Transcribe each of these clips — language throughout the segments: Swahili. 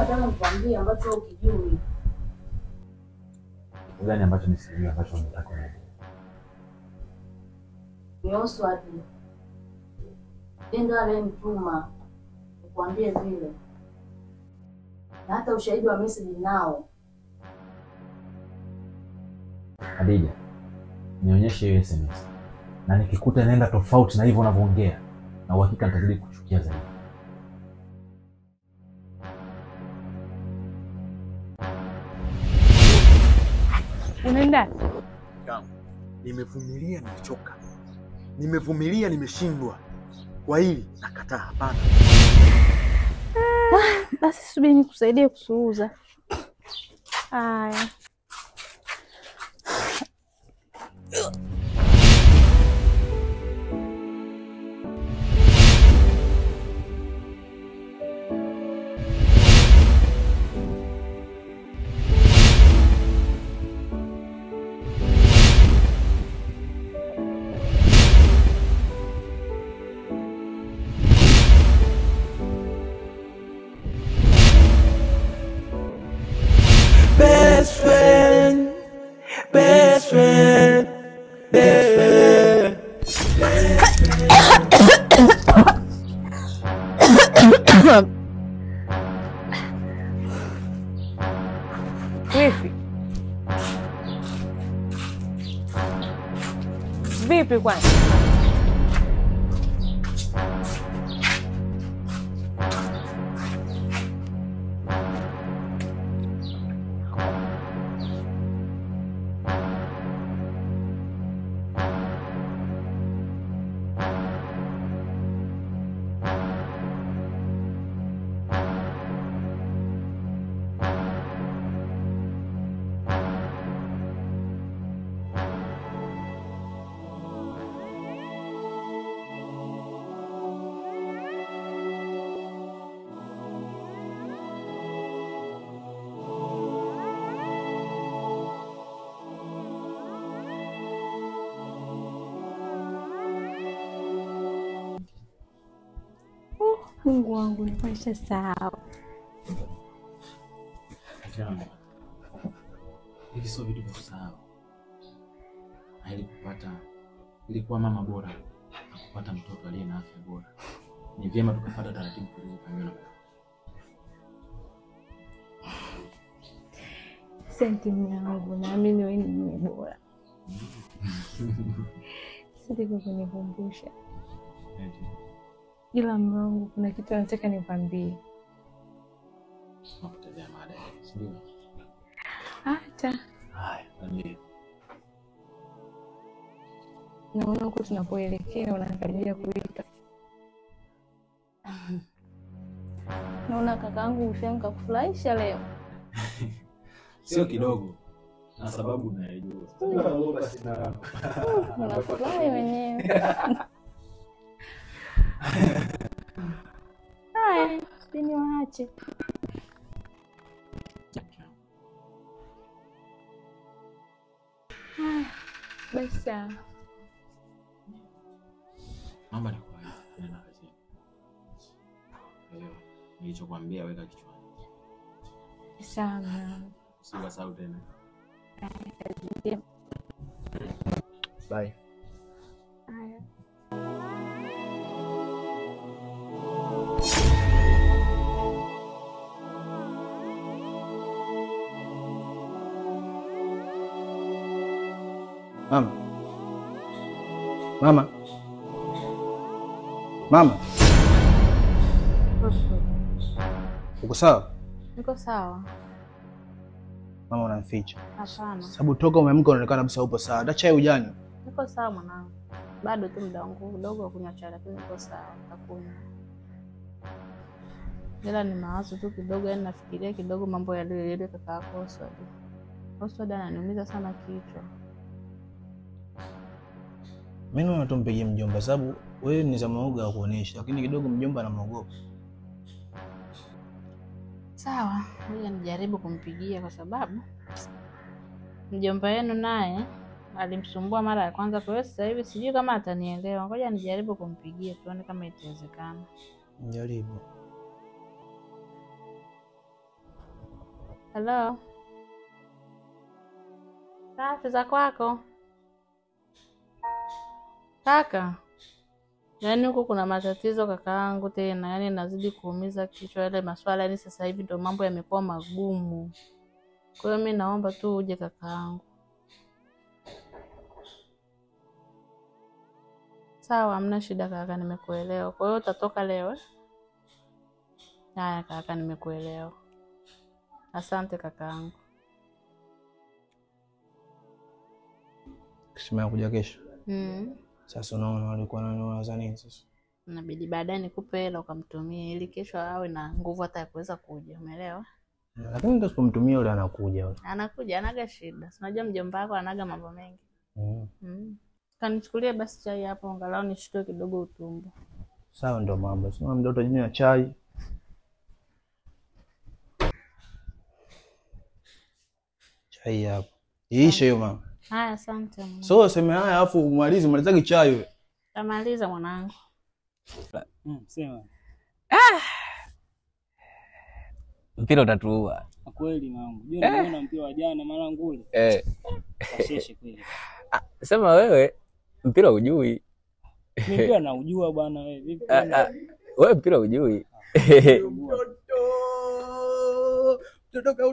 nataka nikwambie ambacho ukijui. Gani ambacho nisijui ambacho nataka kujua? Oswald. Ndio alenituma nikwambie vile. Na hata ushahidi wa message nao. Khadija, nionyeshe hiyo SMS. Na nikikuta inaenda tofauti na hivyo unavyoongea, na uhakika nitazidi kuchukia zaidi. Unaenda? Nimevumilia, nimechoka. Nimevumilia, nimeshindwa. Kwa hili nakataa, hapana. Basi subiri nikusaidie kusuuza. Haya. Best friend, best friend, best friend. Vipi? Vipi kwanza? Mungu wangu, nifanyisha sawa. Jambo. Hiki sio vitu vya kusahau. Ili kuwa mama bora na kupata mtoto aliye na afya bora, ni vyema tukafuata taratibu tulizopangiwa. Asante mwanangu, naamini wewe ni mume bora. Sitaki kunikumbusha. Ila mume wangu, kuna kitu nataka nikwambie. Tunapotezea mada, sio? Hata. Haya, ndio. Naona huko tunapoelekea unakaribia kuita. Naona kakaangu ushanka kufurahisha leo. Sio kidogo. Na sababu naijua. Naogopa sana. Unafurahi wenyewe. Haya, sini waache. Basi sawa. Naomba nikuache na kazi. Nilichokuambia weka kichwani. Sawa. Usisahau tena. Bye. Haya. Mama. Mama. Mama. Uko sawa? Niko sawa. Mama unanificha. Hapana. Sababu toka umeamka unaonekana kabisa upo sawa. Hata chai hujanywa. Niko sawa mwanangu. Bado tu muda wangu kidogo wa kunywa chai, lakini niko sawa, nitakunywa. Ila ni mawazo tu kidogo, yani nafikiria kidogo mambo yale kaka yako Oswald. Oswald ananiumiza sana kichwa. Mimi naona tumpigie mjomba sababu wewe ni za maoga ya kuonesha, lakini kidogo mjomba anamuogopa. Sawa, ngoja nijaribu kumpigia kwa sababu mjomba wenu naye alimsumbua mara ya kwanza, kwa hiyo sasa hivi sijui kama atanielewa. Ngoja nijaribu kumpigia tuone kama itawezekana. Jaribu. Hello. Safi za kwako? Kaka. Yaani huko kuna matatizo kakaangu tena. Yaani nazidi kuumiza kichwa yale maswala. Yaani sasa hivi ndio mambo yamekuwa magumu. Kwa hiyo mimi naomba tu uje kakaangu. Sawa, hamna shida kaka, nimekuelewa. Kwa hiyo utatoka leo? Haya kaka, nimekuelewa. Asante kakaangu. Kisema kuja kesho. Sasa unaona walikuwa wanawaza nini sasa? Inabidi baadaye nikupe hela ukamtumie ili kesho awe na nguvu hata ya kuweza kuja, umeelewa? Lakini ndio usipomtumia yule anakuja yule. Anakuja, anaga shida. Unajua mjomba wako anaga mambo mengi. Kanichukulie basi chai hapo angalau nishike kidogo utumbo. Sawa ndio mambo. Sio mdoto jini na chai. Chai hapo. Iishe hiyo mama. Haya, asante mama. So sema haya afu umalizage chai wewe. Tamaliza mwanangu. Sema. Mpira utatuua. Kweli mwanangu. Je, unaona mpira wa jana mwanangu ule? Kasheshe kweli. Sema wewe mpira hujui. Mimi mpira naujua bwana wewe. Vipi? Wewe mpira hujui. Totoka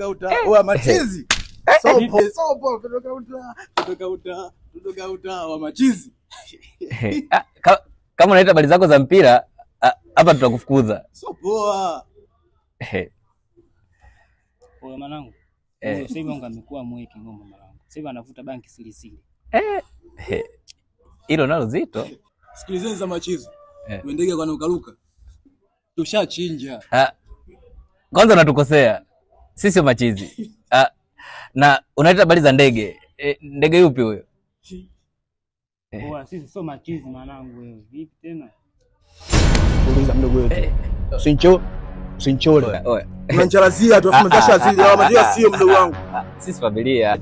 uta. Wa machizi. Sopo totoka uta wa machizi. Kama unaita habari zako za mpira hapa tutakufukuza. So poa. Wewe mwanangu. Sasa hivi wangu amekuwa mweke ngoma mwanangu. Sasa hivi anavuta banki siri. Hilo nalo zito. Sikilizeni za machizi. Tuendege kwa nukaruka. Tushachinja. Kwanza unatukosea. Sisi sio machizi. Na unaita habari za ndege. Ndege yupi huyo? Sisi sio machizi mwanangu wewe. Vipi tena? Uliza mdogo wetu. Sinchole. Unanichalazia tu afu mtasha asili ya majua sio mdogo wangu. Sisi familia.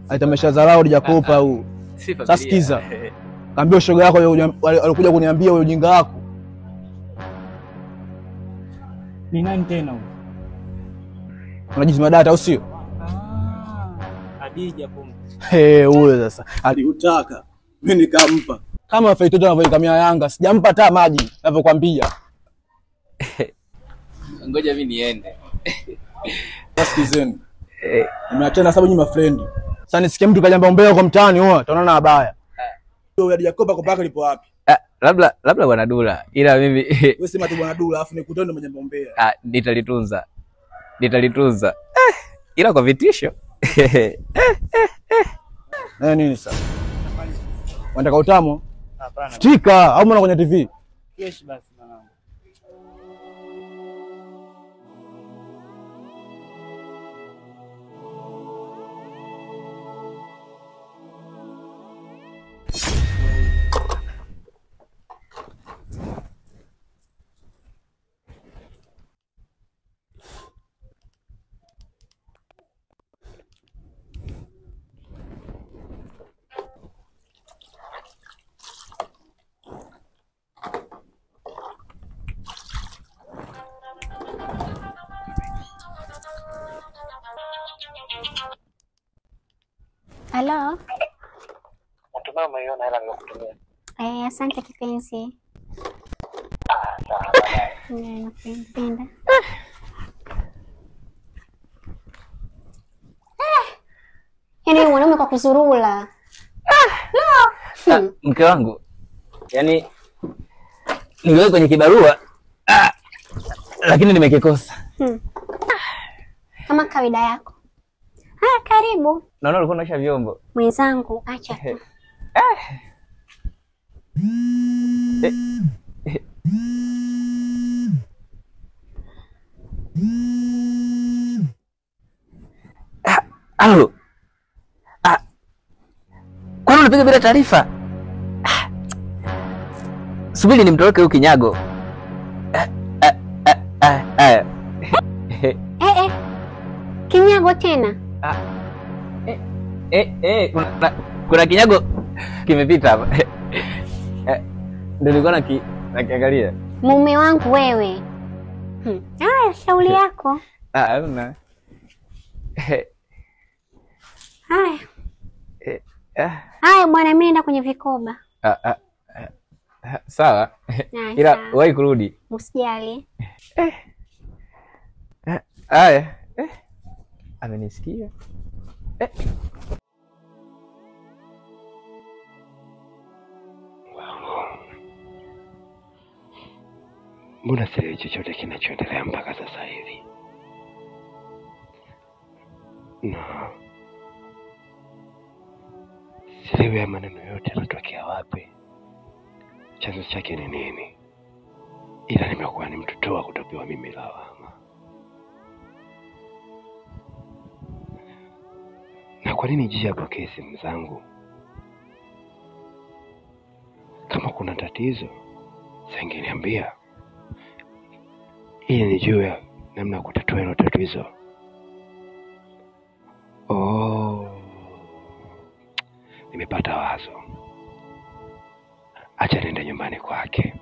Aitameshadharau Jakopa huu. Sasa sikiza. Kaambia shoga yako alikuja kuniambia wewe ujinga wako. Ni nani tena huyo? Unajizima data au sio? Hadija pombe. Huyo sasa. Aliutaka. Mimi nikampa. Kama Faitoto anavyoikamia Yanga, sijampa hata maji ninavyokuambia. Ngoja mimi niende. Sikizeni. Nimeachana sababu nyinyi friend. Sasa nisikie mtu kajamba umbea kwa mtaani huo, tunaona habaya. Huyo Jakopa kwa paka lipo wapi? Labda bwana Dula. Ila mimi wewe sema tu bwana Dula afu nikutane ndo mjamba umbea. Nitalitunza. Ila kwa vitisho. Nini sasa? Unataka utamu? Hapana. Stika au mbona kwenye TV? Yes basi mwanangu. Halo. Natumai umeiona hela niliyokutumia. Asante kipenzi. Sawa. Nakupenda. Yaani mwanaume kwa kuzurula. Mke wangu. Yaani niliwahi kwenye kibarua lakini nimekikosa. Kama kawaida yako. Karibu. Naona ulikuwa unaosha vyombo. Mwenzangu, acha tu. Alo. Kwani unapiga bila taarifa? Subiri nimtoroke huyu kinyago. Kinyago tena? Kuna kinyago kimepita hapa. Ndio nilikuwa nakiangalia. Mume wangu wewe. Haya, shauri yako. Hamna. Haya. Haya bwana, mimi naenda kwenye vikoba. Sawa. Ila wahi kurudi. Usijali. Haya. Amenisikia. Mbona sielewi chochote kinachoendelea mpaka sasa hivi? Sielewi ya maneno yote yanatokea wapi, chanzo chake ni nini, ila nimekuwa ni mtoto wa kutopewa mimi lawama. Na kwa nini Jiji apokee simu zangu? Kama kuna tatizo singeniambia ili nijue namna ya kutatua hilo tatizo. Nimepata wazo. Acha niende nyumbani kwake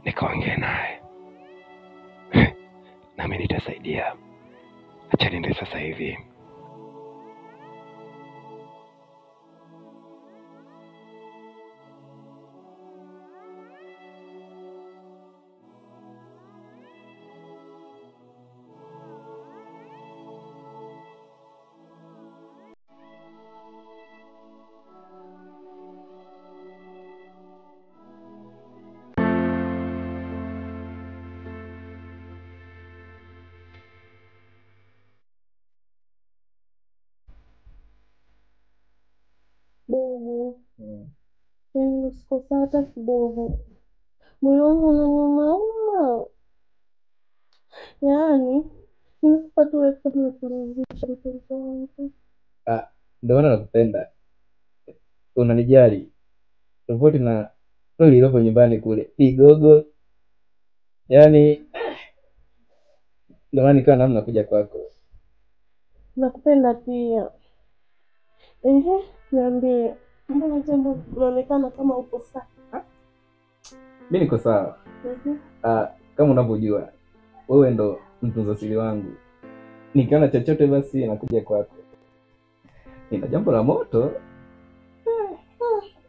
nikaongee naye, nami nitasaidia. Acha niende sasa hivi. Dogo. Siko sawa hata kidogo. Moyo wangu unaniuma. Yaani, nimepata wewe kama kulizisha mtoto wangu. Ndio maana nakupenda. Unanijali. Tofauti na wewe iliyoko nyumbani kule. Kigogo. Yaani ndio maana nikawa namna kuja kwako. Nakupenda pia. Niambie. Mbona jambo unaonekana kama uko sawa? Mimi niko sawa. Kama unavyojua wewe ndo mtunza siri wangu. Nikiona chochote basi nakuja kwako. Nina jambo la moto.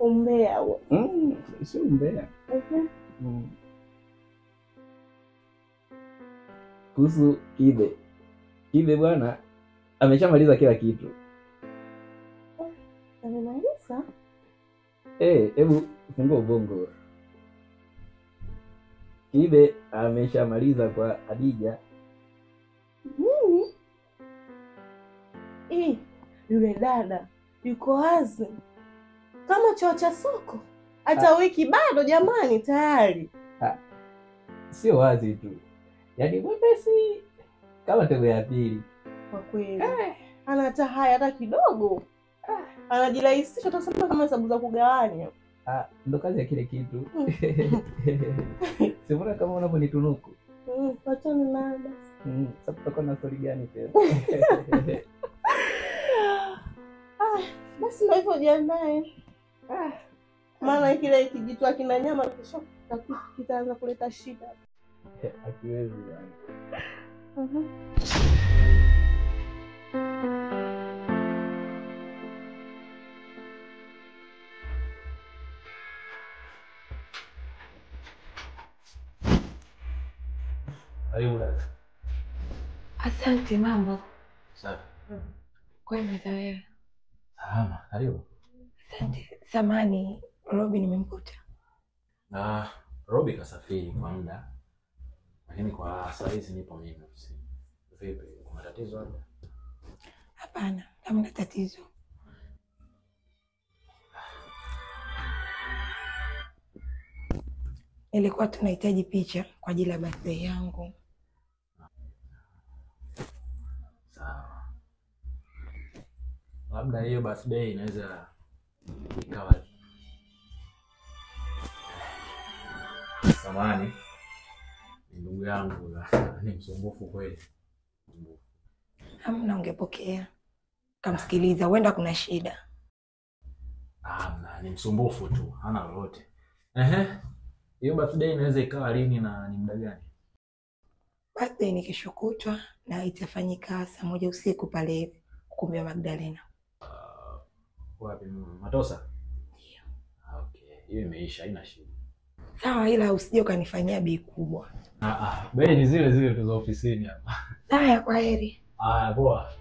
Umbea huo. Sio umbea. Kuhusu Kibe. Kibe bwana ameshamaliza kila kitu. Amemaliza? Hebu fungua ubongo. Kibe ameshamaliza kwa Hadija. Nini? Yule dada yuko wazi kama choo cha soko. Hata wiki bado jamani tayari. Sio wazi tu. Yaani mwepesi kama tebe ya pili. Kwa kweli. Ana hata haya hata kidogo. Anajirahisisha tasema kama hesabu za kugawanya. Ndo kazi ya kile kitu. Sivuna kama unaponitunuku. Patana na basi. Sasa tutakuwa na story gani tena? Basi ndio hivyo jiandae. Maana kile kijitwa kina nyama kisha kitaanza kuleta shida. Akiwezi yani. Asante, mambo. Safi. Kwema za wewe? Salama, karibu. Asante. Samani, Robi nimemkuta. Robi kasafiri kwa muda. Lakini kwa saa hizi nipo mimi ofisini. Vipi, kuna tatizo hapo? Hapana, hamna tatizo. Ilikuwa tunahitaji picha kwa ajili ya birthday yangu. Sawa. Labda hiyo birthday inaweza ikawa samani. Ndugu yangu ni msumbufu kweli. Hamna, ungepokea kamsikiliza, huenda kuna shida. Ni msumbufu tu, hana lolote. Hiyo birthday inaweza ikawa lini na ni muda gani? Birthday ni kesho kutwa na itafanyika saa 1 usiku pale ukumbi wa Magdalena. Wapi Matosa? Okay, hiyo imeisha, haina shida. Sawa, ila usije ukanifanyia bei kubwa. Bei ni zile zile tu za ofisini hapa. Haya, kwaheri. Haya, poa.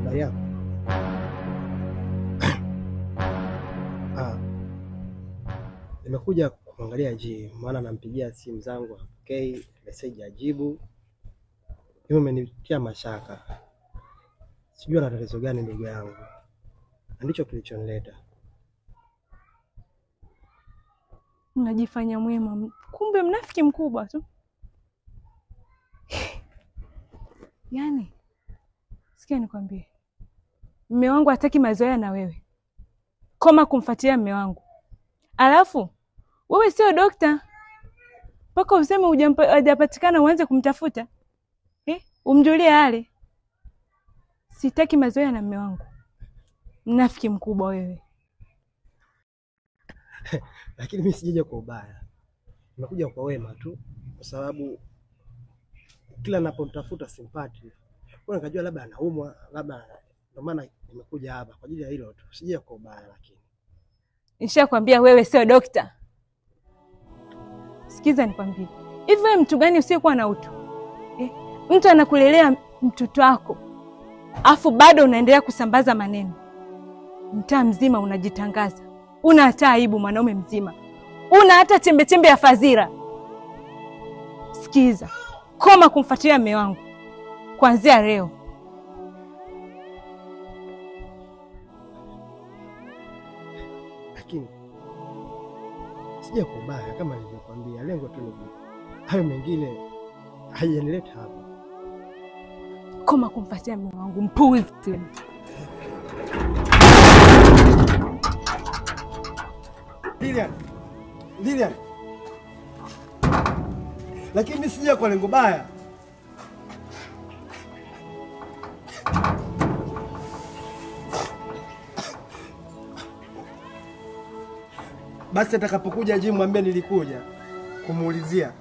Maria. Nimekuja kuangalia maana nampigia simu zangu hapokei, message ajibu. Hiyo imenitia mashaka. Sijui ana tatizo gani ndugu yangu. Ndicho kilichonileta. Unajifanya mwema, kumbe mnafiki mkubwa tu. Yaani, sikia nikwambie. Mume wangu hataki mazoea na wewe. Koma kumfuatia mume wangu. Alafu, wewe sio dokta. Mpaka useme hujapatikana uanze kumtafuta. Umjulie hali. Sitaki mazoea na mume wangu. Mnafiki mkubwa wewe. Lakini mimi sijaja kwa ubaya. Nimekuja kwa wema tu kwa sababu kila ninapomtafuta simpati. Kwa nikajua labda anaumwa, labda ndio maana nimekuja hapa kwa ajili ya hilo tu. Sijaja kwa ubaya lakini. Nishakwambia wewe sio dokta. Sikiza nikwambie. Hivi wewe mtu gani usiyekuwa na utu? Mtu anakulelea mtoto wako. Afu bado unaendelea kusambaza maneno. Mtaa mzima unajitangaza. Una hata aibu mwanaume mzima. Una hata chembe ya fadhila. Sikiza. Koma kumfuatia mume wangu. Kuanzia leo. Lakini sija kwa ubaya kama nilivyokuambia, lengo tu ni hayo mengine hayanileta hapa. Koma kumfuatia mume wangu mpuzi. Lilian. Lakini sija kwa lengo baya. Basi atakapokuja Jim mwambie nilikuja kumuulizia.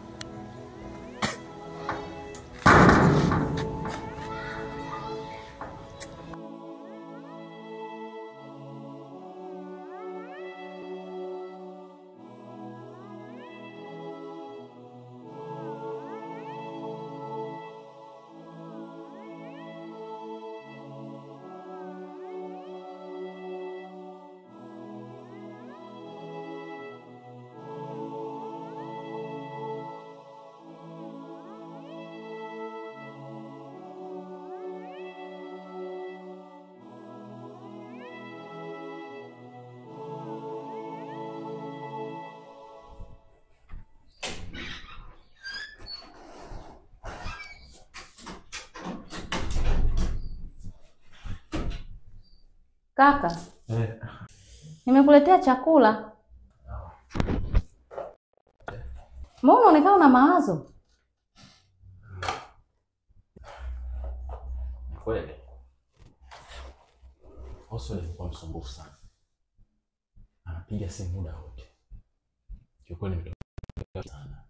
Kaka. Nimekuletea chakula. Mbona unaonekana una mawazo? Kweli. Oso alikuwa msumbufu sana. Anapiga simu muda wote. Kiukweli nimetoka sana.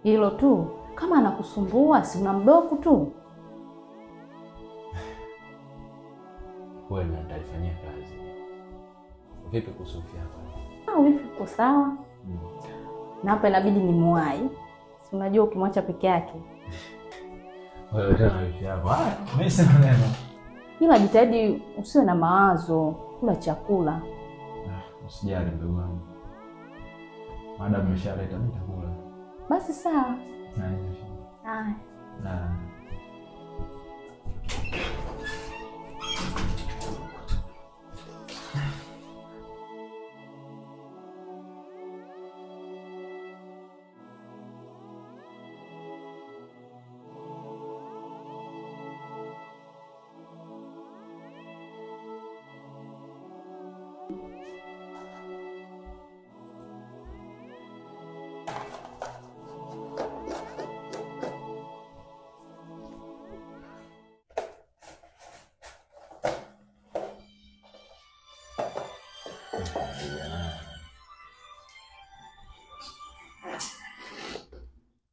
Hilo tu. Kama anakusumbua si unamdoku tu. kweli na nitalifanyia kazi. Vipi kuhusu afya yako? Wifi uko sawa. Na hapa inabidi nimuwai. Si unajua ukimwacha peke yake. Wewe tena wifi yako. Mimi sina neno. Ila jitahidi usiwe na mawazo, kula chakula. Usijali ndugu wangu. Madam ameshaleta nitakula. Basi sawa. Na na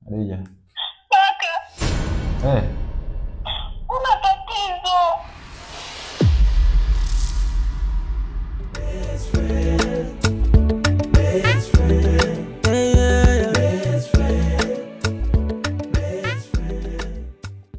Adija. Eh.